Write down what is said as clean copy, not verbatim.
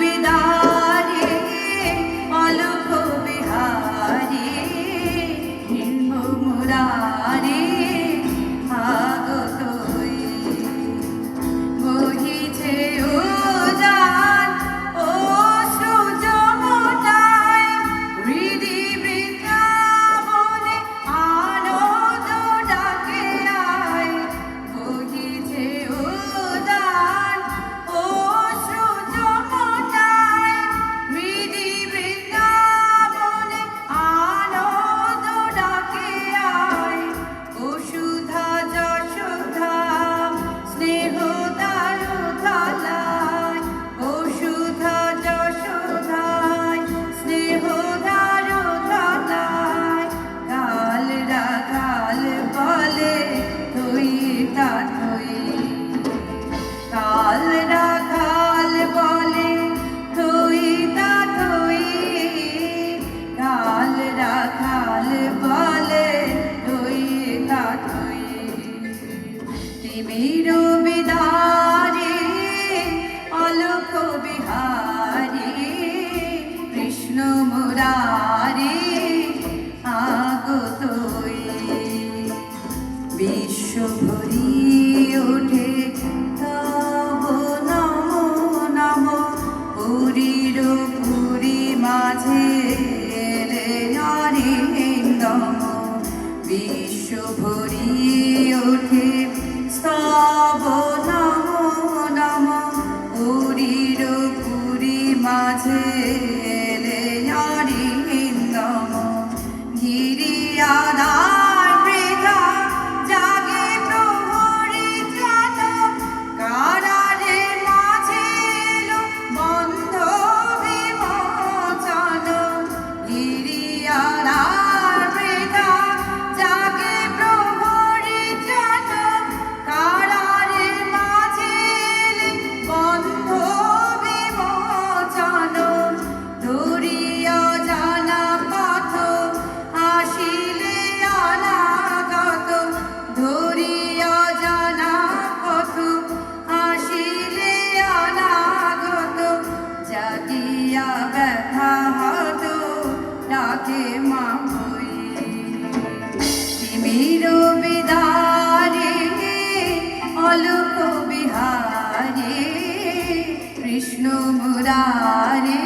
বিদারে অলোক বিহারে মুরারে আগতই বহিছে উজান ও সূর্যমতায় হৃদি বৃন্দাবনে আনন্দ ডাকে আয় বহিছে উজান ও সূর্যমতায় হৃদি বৃন্দাবনে আনন্দ ডাকে আয় বসুধা যশোধা স্নেহ দারুধালায় বসুধা যশোধায় স্নেহ দারুধালায় কাল রাখাল বলে তুই তা তুই কাল রাখাল বলে তুই তা তুই কাল রাখাল বলে তুই তা তুই তিমির বিদারে অলোক বিহারে কৃষ্ণ মুরারে আগতই বিশ্ব ভরি ওঠে তব নমো নমো পুরীর পুরী মাঝে রে নরেন্দম বিশ্ব ভরি ওঠে স্তব নমো নমো পুরীর পুরী মাঝে রে নরেন্দম গিরিয়াদার বৃথা জাগে প্রহরী জাত কারারে মাঝে এলো বন্ধ বিমোচন গিরিয়াদার বৃথা জাগে প্রহরী জাত কারারে মাঝে এলে বন্ধ বিমোচন ধরিয়া জানা পথ আসিলে অনাগত ধরিয়া জানা পথ আসিলে অনাগত জাগিয়া ব্যথা হত ডাকে মা হই তিমির বিদারে অলোক বিহারে কৃষ্ণ মুরারে